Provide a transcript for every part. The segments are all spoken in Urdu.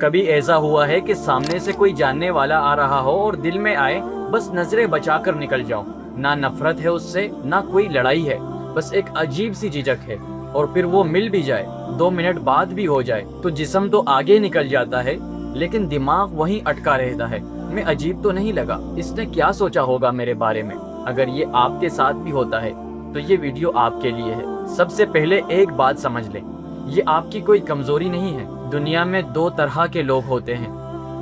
کبھی ایسا ہوا ہے کہ سامنے سے کوئی جاننے والا آ رہا ہو اور دل میں آئے بس نظریں بچا کر نکل جاؤ، نہ نفرت ہے اس سے نہ کوئی لڑائی ہے، بس ایک عجیب سی جھجک ہے، اور پھر وہ مل بھی جائے، 2 منٹ بعد بھی ہو جائے تو جسم تو آگے نکل جاتا ہے لیکن دماغ وہیں اٹکا رہتا ہے۔ میں عجیب تو نہیں لگا، اس نے کیا سوچا ہوگا میرے بارے میں؟ اگر یہ آپ کے ساتھ بھی ہوتا ہے تو یہ ویڈیو آپ کے لیے ہے۔ سب سے پہلے ایک بات سمجھ لیں، یہ آپ کی کوئی کمزوری نہیں ہے۔ دنیا میں 2 طرح کے لوگ ہوتے ہیں،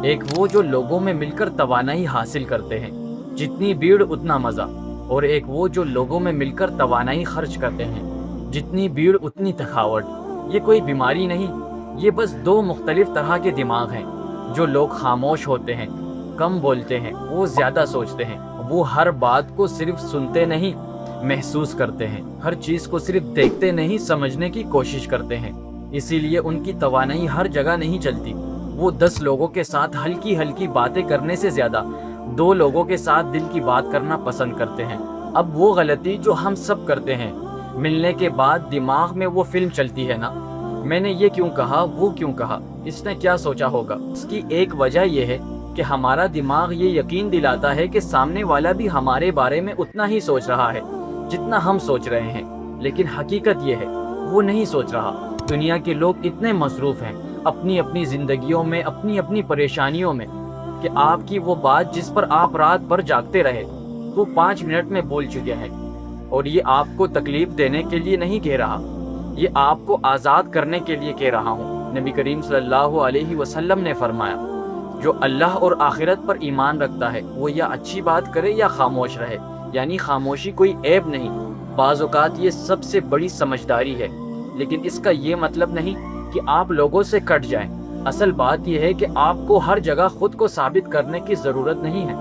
ایک وہ جو لوگوں میں مل کر توانائی حاصل کرتے ہیں، جتنی بھیڑ اتنا مزہ، اور ایک وہ جو لوگوں میں مل کر توانائی خرچ کرتے ہیں، جتنی بھیڑ اتنی تھکاوٹ۔ یہ کوئی بیماری نہیں، یہ بس 2 مختلف طرح کے دماغ ہیں۔ جو لوگ خاموش ہوتے ہیں، کم بولتے ہیں، وہ زیادہ سوچتے ہیں، وہ ہر بات کو صرف سنتے نہیں محسوس کرتے ہیں، ہر چیز کو صرف دیکھتے نہیں سمجھنے کی کوشش کرتے ہیں۔ اسی لیے ان کی توانائی ہر جگہ نہیں چلتی۔ وہ 10 لوگوں کے ساتھ ہلکی ہلکی باتیں کرنے سے زیادہ 2 لوگوں کے ساتھ دل کی بات کرنا پسند کرتے ہیں۔ اب وہ غلطی جو ہم سب کرتے ہیں، ملنے کے بعد دماغ میں وہ فلم چلتی ہے نا، میں نے یہ کیوں کہا، وہ کیوں کہا، اس نے کیا سوچا ہوگا۔ اس کی ایک وجہ یہ ہے کہ ہمارا دماغ یہ یقین دلاتا ہے کہ سامنے والا بھی ہمارے بارے میں اتنا ہی سوچ رہا ہے جتنا ہم سوچ رہے ہیں، لیکن حقیقت یہ ہے وہ نہیں سوچ رہا۔ دنیا کے لوگ اتنے مصروف ہیں اپنی اپنی زندگیوں میں، اپنی اپنی پریشانیوں میں، کہ آپ کی وہ بات جس پر آپ رات بھر جاگتے رہے وہ 5 منٹ میں بول چکے ہیں۔ اور یہ آپ کو تکلیف دینے کے لیے نہیں کہہ رہا، یہ آپ کو آزاد کرنے کے لیے کہہ رہا ہوں۔ نبی کریم صلی اللہ علیہ وسلم نے فرمایا، جو اللہ اور آخرت پر ایمان رکھتا ہے وہ یا اچھی بات کرے یا خاموش رہے، یعنی خاموشی کوئی عیب نہیں۔ بعض اوقات یہ سب سے بڑی سمجھداری ہے، لیکن اس کا یہ مطلب نہیں کہ آپ لوگوں سے کٹ جائیں۔ اصل بات یہ ہے کہ آپ کو ہر جگہ خود کو ثابت کرنے کی ضرورت نہیں ہے۔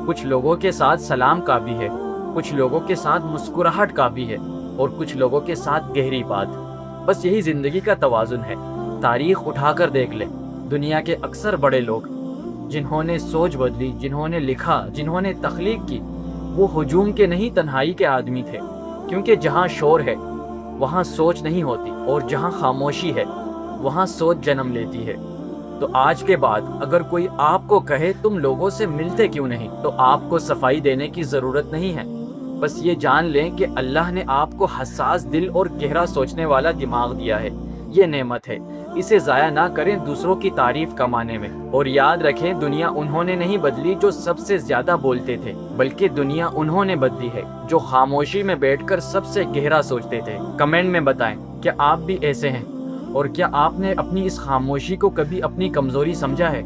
کچھ لوگوں کے ساتھ سلام کافی ہے، کچھ لوگوں کے ساتھ مسکراہٹ کافی ہے، اور کچھ لوگوں کے ساتھ گہری بات۔ بس یہی زندگی کا توازن ہے۔ تاریخ اٹھا کر دیکھ لیں، دنیا کے اکثر بڑے لوگ جنہوں نے سوچ بدلی، جنہوں نے لکھا، جنہوں نے تخلیق کی، وہ ہجوم کے نہیں تنہائی کے آدمی تھے، کیونکہ جہاں شور ہے وہاں سوچ نہیں ہوتی، اور جہاں خاموشی ہے وہاں سوچ جنم لیتی ہے۔ تو آج کے بعد اگر کوئی آپ کو کہے تم لوگوں سے ملتے کیوں نہیں، تو آپ کو صفائی دینے کی ضرورت نہیں ہے۔ بس یہ جان لیں کہ اللہ نے آپ کو حساس دل اور گہرا سوچنے والا دماغ دیا ہے، یہ نعمت ہے، اسے ضائع نہ کریں دوسروں کی تعریف کمانے میں۔ اور یاد رکھیں، دنیا انہوں نے نہیں بدلی جو سب سے زیادہ بولتے تھے، بلکہ دنیا انہوں نے بدلی ہے جو خاموشی میں بیٹھ کر سب سے گہرا سوچتے تھے۔ کمنٹ میں بتائیں، کیا آپ بھی ایسے ہیں؟ اور کیا آپ نے اپنی اس خاموشی کو کبھی اپنی کمزوری سمجھا ہے؟